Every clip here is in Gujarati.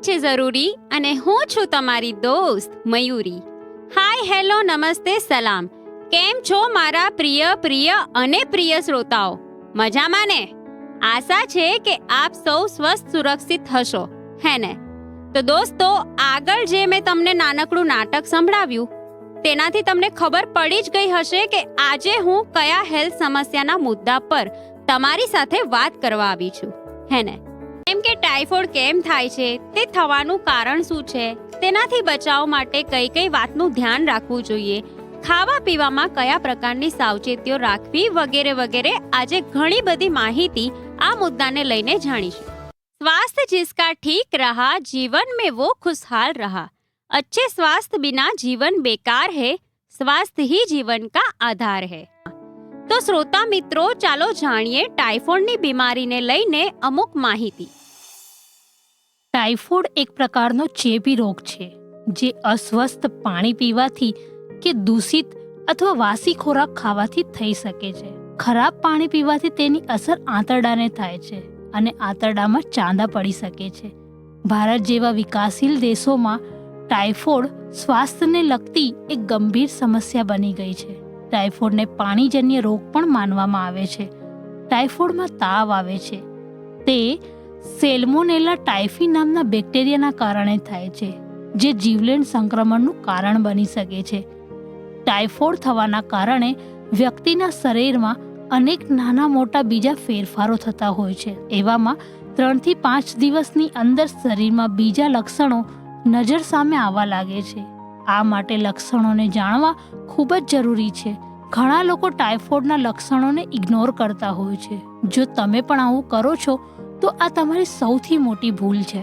છે જરૂરી અને હું છું તમારી દોસ્ત મયુરી. હાય, હેલો, નમસ્તે, સલામ. કેમ છો મારા પ્રિય અને પ્રિય શ્રોતાઓ? મજામાં ને? આશા છે કે આપ સૌ સ્વસ્થ સુરક્ષિત હશો, હે ને? તો દોસ્તો, આગળ જે મેં તમને નાનકડું નાટક સંભળાવ્યું તેનાથી તમને ખબર પડી જ ગઈ હશે કે આજે હું કયા હેલ્થ સમસ્યાના મુદ્દા પર તમારી સાથે વાત કરવા આવી છું, હે ને? કેમ કે ટાઇફોઇડ કેમ થાય છે, તે થવાનું કારણ શું છે, તેનાથી બચાવ માટે કઈ કઈ વાતનું ધ્યાન રાખવું જોઈએ, ખાવા પીવામાં કયા પ્રકારની સાવચેતીઓ રાખવી વગેરે વગેરે આજે ઘણી બધી માહિતી આ મુદ્દાને લઈને જાણીશું. स्वास्थ्य जिसका ठीक रहा जीवन में वो खुशहाल रहा. अच्छे स्वास्थ्य बिना जीवन बेकार है. स्वास्थ्य ही जीवन का आधार है. તો શ્રોતા મિત્રો, ચાલો જાણીએ ટાઇફોઇડની બીમારીને લઈને અમુક માહિતી. ટાઇફોઇડ એક પ્રકારનો ચેપી રોગ છે જે અસ્વસ્થ પાણી પીવાથી કે દૂષિત અથવા વાસી ખોરાક ખાવાથી થઈ શકે છે. ખરાબ પાણી પીવાથી તેની અસર આંતરડાને થાય છે અને આંતરડામાં ચાંદા પડી શકે છે. ભારત જેવા વિકાસશીલ દેશોમાં ટાઇફોઇડ સ્વાસ્થ્યને લગતી એક ગંભીર સમસ્યા બની ગઈ છે. ટાઇફોઇડને પાણીજન્ય રોગ પણ માનવામાં આવે છે. ટાઇફોઇડમાં તાવ આવે છે. તે સેલ્મોનેલા ટાઇફી નામના બેક્ટેરિયાના કારણે થાય છે, જે જીવલેણ સંક્રમણનું કારણ બની શકે છે. ટાઇફોઇડ થવાના કારણે વ્યક્તિના શરીરમાં અનેક નાના મોટા બીજા ફેરફારો થતા હોય છે. એવામાં 3 થી 5 દિવસની અંદર શરીરમાં બીજા લક્ષણો નજર સામે આવવા લાગે છે. આ માટે લક્ષણોને જાણવા ખૂબ જ જરૂરી છે. ઘણા લોકો ટાઇફોઇડના લક્ષણોને ઇગ્નોર કરતા હોય છે. જો તમે પણ આવું કરો છો તો આ તમારી સૌથી મોટી ભૂલ છે.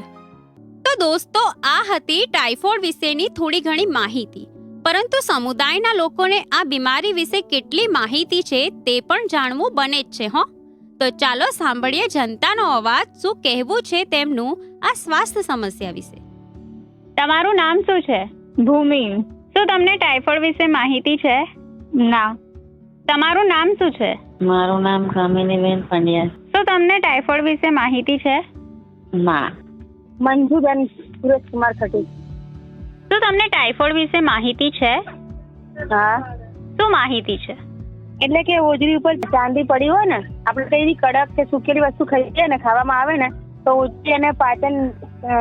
તો દોસ્તો, આ હતી ટાઇફોઇડ વિશેની થોડી ઘણી માહિતી. પરંતુ સમુદાયના લોકોને આ બીમારી વિશે કેટલી માહિતી છે તે પણ જાણવું બને જ છે, હો? તો ચાલો સાંભળીએ જનતાનો અવાજ શું કહેવું છે તેમનું આ સ્વાસ્થ્ય સમસ્યા વિશે. તમારું નામ શું છે? ભૂમિ. શું તમને ટાઇફોઇડ વિશે માહિતી છે? ના. તમારું નામ શું છે? મારું નામ કામિનીબેન પંડ્યા. શું તમને ટાઇફોઇડ વિશે માહિતી છે? ના. મંજુબેન સુરેશકુમાર ખટી. શું તમને ટાઇફોઇડ વિશે માહિતી છે? હા. શું માહિતી છે? એટલે કે હોજરી ઉપર ચાંદી પડી હોય ને, આપણે કઈ બી કડક કે સુકેલી વસ્તુ ખાઈએ ને, ખાવામાં આવે ને, તો હોજરી એને પાચન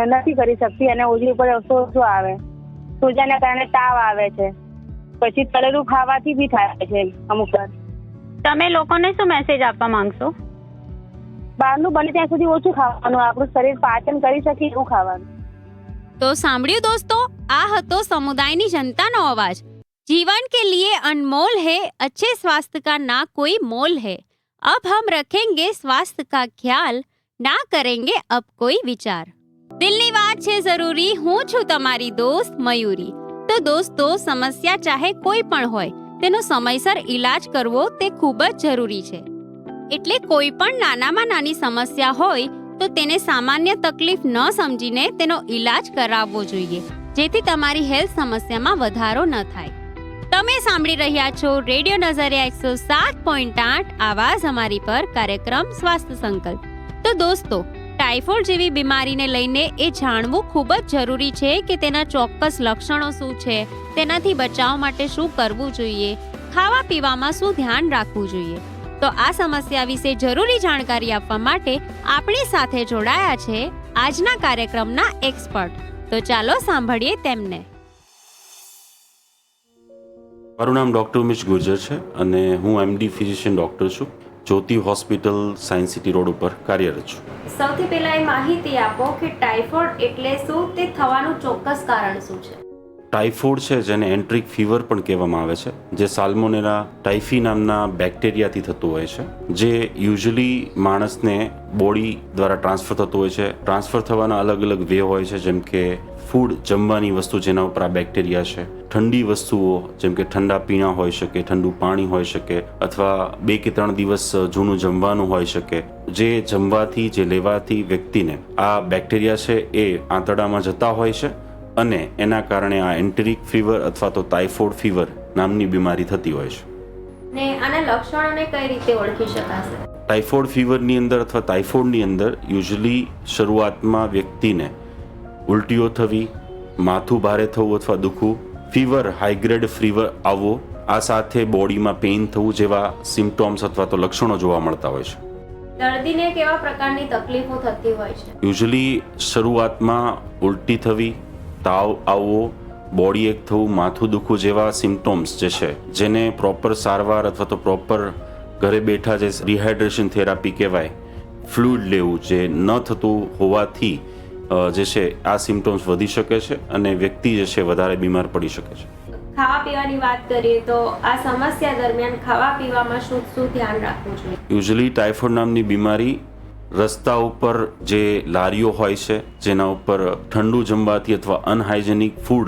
નથી કરી શકતી અને હોજરી ઉપર સોજો આવે. સોજાના કારણે તાવ આવે છે. પછી તળેલું ખાવાથી બી થાય છે અમુક વાર. તમે લોકોને શું મેસેજ આપવા માંગશો? બહારનું બને ત્યાં સુધી ઓછું ખાવાનું, આપણું શરીર પાચન કરી શકે એવું ખાવાનું. તો સાંભળ્યું દોસ્તો, આ હતો સમુદાયની જનતાનો અવાજ. जीवन के लिए अनमोल है, अच्छे स्वास्थ्य का ना कोई मोल है. अब हम रखेंगे स्वास्थ्य का ख्याल, ना करेंगे अब कोई विचार. દિલની વાત છે જરૂરી, હું છું તમારી દોસ્ત મયુરી. તો દોસ્તો, સમસ્યા ચાહે કોઈ પણ હોય, તેનો સમયસર ઈલાજ કરવો તે ખૂબ જ જરૂરી છે. એટલે કોઈ પણ નાનામાં નાની સમસ્યા હોય તો તેને સામાન્ય તકલીફ ન સમજીને તેનો ઈલાજ કરાવવો જોઈએ, જેથી તમારી હેલ્થ સમસ્યામાં વધારો ન થાય. તમે સાંભળી રહ્યા છો રેડિયો નઝરિયા 107.8 આવાજ અમારી પર કાર્યક્રમ સ્વાસ્થ્ય સંકલ્પ. તો દોસ્તો, ટાઇફોઇડ જેવી બીમારીને લઈને એ જાણવું ખૂબ જ જરૂરી છે કે તેના ચોક્કસ લક્ષણો શું છે, તેનાથી બચાવ માટે શું કરવું જોઈએ, ખાવા પીવામાં શું ધ્યાન રાખવું જોઈએ. તો આ સમસ્યા વિશે જરૂરી જાણકારી આપવા માટે આપણી સાથે જોડાયા છે આજના કાર્યક્રમના એક્સપર્ટ. તો ચાલો સાંભળીએ તેમને. મારું નામ ડૉક્ટર ઉમેશ ગુર્જર છે અને હું MD ફિઝિશિયન ડૉક્ટર છું. જ્યોતિ હોસ્પિટલ, સાયન્સ સિટી રોડ ઉપર કાર્યરત છું. સૌથી પહેલા એ માહિતી આપો કે ટાઇફોઇડ એટલે શું, તે થવાનું ચોક્કસ કારણ શું છે? ટાઇફોઇડ છે, જેને એન્ટ્રિક ફીવર પણ કહેવામાં આવે છે, જે સાલ્મોનેલા ટાઇફી નામના બેક્ટેરિયાથી થતું હોય છે, જે યુઝ્યુઅલી માણસને બોડી દ્વારા ટ્રાન્સફર થતું હોય છે. ટ્રાન્સફર થવાના અલગ અલગ વે હોય છે, જેમ કે ફૂડ, જમવાની વસ્તુ જેના ઉપર આ બેક્ટેરિયા છે, ઠંડી વસ્તુઓ જેમ કે ઠંડા પીણા હોઈ શકે, ઠંડુ પાણી હોઈ શકે, અથવા 2 કે 3 દિવસ જૂનું જમવાનું હોઈ શકે. જે જમવાથી, જે લેવાથી વ્યક્તિને આ બેક્ટેરિયા છે એ આંતરડામાં જતા હોય છે અને એના કારણે આ એન્ટેરિક ફીવર અથવા તો ટાઇફોઇડ ફીવર નામની બીમારી થતી હોય છે. ને આના લક્ષણોને કઈ રીતે ઓળખી શકાશે? ટાઇફોઇડ ફીવરની અંદર અથવા ટાઇફોઇડની અંદર યુઝ્યુઅલી શરૂઆતમાં વ્યક્તિને ઉલટીઓ થવી, માથું ભારે થવું અથવા દુખવું, ફીવર, હાઈ ગ્રેડ ફીવર આવવો, આ સાથે બોડીમાં પેઇન થવું જેવા સિમ્પટોમ્સ અથવા તો લક્ષણો જોવા મળતા હોય છે. દર્દીને કેવા પ્રકારની તકલીફો થતી હોય છે? યુઝ્યુઅલી શરૂઆતમાં ઉલટી થવી, તાવ આવવો, બોડી એક થવું, માથું દુખવું જેવા સિમ્પટોમ્સ જે છે જેને પ્રોપર સારવાર અથવા તો પ્રોપર ઘરે બેઠા જે રિહાઇડ્રેશન થેરાપી કહેવાય, ફ્લુઇડ લેવું જે ન થતું હોવાથી જે છે આ સિમ્પટોમ્સ વધી શકે છે અને વ્યક્તિ જે છે વધારે બીમાર પડી શકે છે. ખાવા પીવાની વાત કરીએ તો આ સમસ્યા દરમિયાન ખાવા પીવામાં શું ધ્યાન રાખવું જોઈએ? યુઝ્યુઅલી ટાઇફોઇડ નામની બીમારી રસ્તા ઉપર જે લારીઓ હોય છે જેના ઉપર ઠંડુ જમવાથી અથવા અનહાઇજેનિક ફૂડ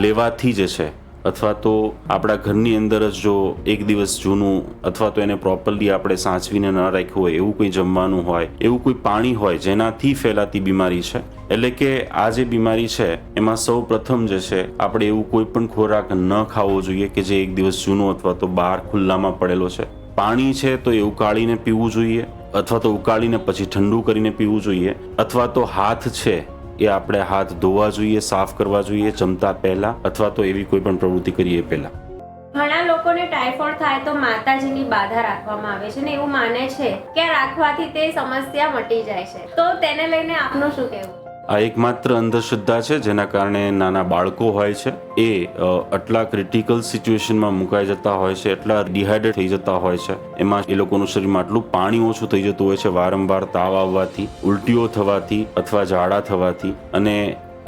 લેવાથી જે છે, અથવા તો આપણા ઘરની અંદર જ જો એક દિવસ જૂનું અથવા તો એને પ્રોપરલી આપણે સાચવીને ન રાખ્યું હોય એવું કોઈ જમવાનું હોય, એવું કોઈ પાણી હોય જેનાથી ફેલાતી બીમારી છે. એટલે કે આ જે બીમારી છે એમાં સૌ પ્રથમ જે છે આપણે એવું કોઈ પણ ખોરાક ન ખાવો જોઈએ કે જે એક દિવસ જૂનો અથવા તો બહાર ખુલ્લામાં પડેલો છે. પાણી છે તો એ ઉકાળીને પીવું જોઈએ અથવા તો ઉકાળીને પછી ઠંડુ કરીને પીવું જોઈએ, અથવા તો હાથ છે એ આપણે હાથ ધોવા જોઈએ, સાફ કરવા જોઈએ જમતા પહેલા, અથવા તો એવી કોઈ પણ પ્રવૃત્તિ કરીએ પહેલા. ઘણા લોકોને ટાઇફોઇડ થાય તો માતાજીની બાધા રાખવામાં આવે છે ને એવું માને છે કે રાખવાથી તે સમસ્યા મટી જાય છે, તો તેને લઈને આપનું શું કહેવું? આ એકમાત્ર અંધશ્રદ્ધા છે જેના કારણે નાના બાળકો હોય છે એ આટલા ક્રિટિકલ સિચ્યુએશનમાં મુકાઈ જતા હોય છે, એટલા ડિહાઇડ્રેટ થઈ જતા હોય છે, એમાં એ લોકોનું શરીરમાં આટલું પાણી ઓછું થઈ જતું હોય છે વારંવાર તાવ આવવાથી, ઉલટીઓ થવાથી અથવા ઝાડા થવાથી, અને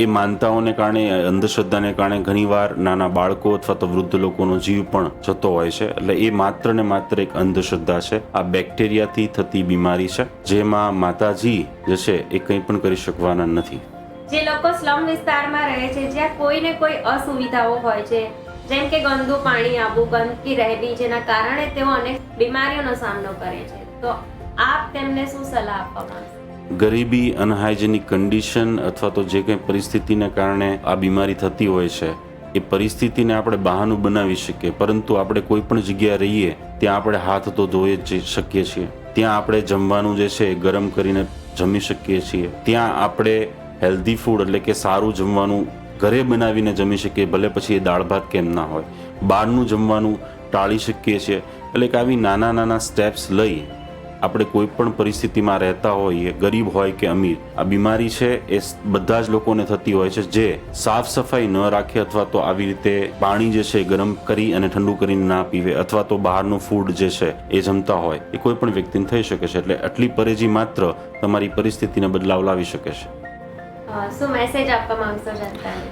એ માનતાઓને કારણે, અંધશ્રદ્ધાને કારણે ઘણીવાર નાના બાળકો અથવા તો વૃદ્ધ લોકોનો જીવ પણ જતો હોય છે. એટલે એ માત્ર ને માત્ર એક અંધશ્રદ્ધા છે. આ બેક્ટેરિયાથી થતી બીમારી છે જેમાં માતાજી જે છે એ કંઈ પણ કરી શકવાના નથી. જે લોકો સ્લમ વિસ્તારમાં રહે છે જ્યાં કોઈ ને કોઈ અસુવિધાઓ હોય છે, જેમ કે ગંદુ પાણી આવવું, ગંદકી રહેવી, જેના કારણે તેઓ અનેક બીમારીઓનો સામનો કરે છે, તો આપ તેમને શું સલાહ આપવા માંગશો? ગરીબી, અનહાઇજેનિક કન્ડિશન અથવા તો જે કંઈ પરિસ્થિતિને કારણે આ બીમારી થતી હોય છે એ પરિસ્થિતિને આપણે બહાનું બનાવી શકીએ, પરંતુ આપણે કોઈ પણ જગ્યાએ રહીએ ત્યાં આપણે હાથ તો ધોઈ જ શકીએ છીએ, ત્યાં આપણે જમવાનું જે છે એ ગરમ કરીને જમી શકીએ છીએ, ત્યાં આપણે હેલ્ધી ફૂડ એટલે કે સારું જમવાનું ઘરે બનાવીને જમી શકીએ, ભલે પછી એ દાળ ભાત કેમ ના હોય, બહારનું જમવાનું ટાળી શકીએ છીએ. એટલે કે આવી નાના નાના સ્ટેપ્સ લઈ આપણે કોઈ પણ પરિસ્થિતિમાં રહેતા હોઈએ, ગરીબ હોય કે અમીર, આ બીમારી છે એ બધા જ લોકોને થતી હોય છે. જે સાફ સફાઈ ન રાખે અથવા તો આવી રીતે પાણી જે છે ગરમ કરી અને ઠંડુ કરીને ના પીવે, અથવા તો બહારનું ફૂડ જે છે એ જમતા હોય, એ કોઈ પણ વ્યક્તિને થઈ શકે છે. એટલે આટલી પરેજી માત્ર તમારી પરિસ્થિતિને બદલાવ લાવી શકે છે. શું મેસેજ આપવા માંગશો જનતાને?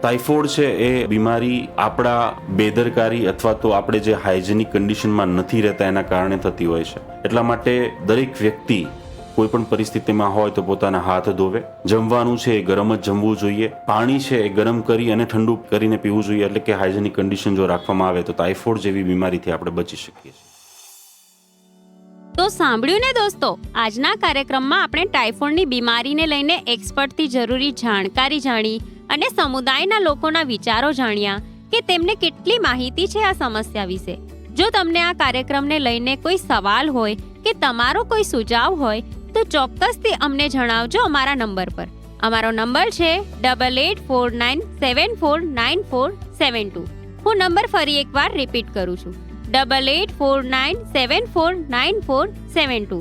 ટાઇફોઇડ છે એ બીમારી આપણા બેદરકારી અથવા તો આપણે જે હાઇજેનિક કન્ડિશનમાં નથી રહેતા એના કારણે થતી હોય છે. એટલા માટે દરેક વ્યક્તિ કોઈ પણ પરિસ્થિતિમાં હોય તો પોતાના હાથ ધોવે, જમવાનું છે એ ગરમ જ જમવું જોઈએ, પાણી છે એ ગરમ કરી અને ઠંડુ કરીને પીવું જોઈએ. એટલે કે હાઇજેનિક કન્ડિશન જો રાખવામાં આવે તો ટાઇફોઇડ જેવી બીમારીથી આપણે બચી શકીએ છીએ. તો સાંભળ્યું ને દોસ્તો, આજના કાર્યક્રમમાં આપણે ટાઇફોઇડની બીમારીને લઈને એક્સપર્ટથી જરૂરી જાણકારી જાણી અને સમુદાયના લોકોના વિચારો જાણ્યા કે તેમને કેટલી માહિતી છે આ સમસ્યા વિશે. જો તમને આ કાર્યક્રમને લઈને કોઈ સવાલ હોય કે તમારો કોઈ સુઝાવ હોય તો ચોક્કસથી અમને જણાવજો અમારા નંબર પર. અમારો નંબર છે 8849749472. હું નંબર ફરી એકવાર રિપીટ કરું છું, 8849749472.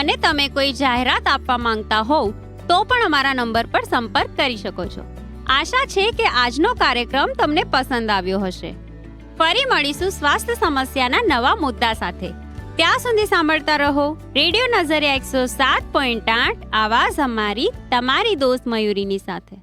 અને તમે કોઈ જાહેરાત આપવા માંગતા હોવ તો પણ અમારા નંબર પર સંપર્ક કરી શકો છો. આશા છે કે આજનો કાર્યક્રમ તમને પસંદ આવ્યો હશે. ફરી મળીશું સ્વાસ્થ્ય સમસ્યાના નવા મુદ્દા સાથે. ત્યાં સુધી સાંભળતા રહો રેડિયો નઝરિયા 107.8, આવાજ અમારી, તમારી દોસ્ત મયુરીની સાથે.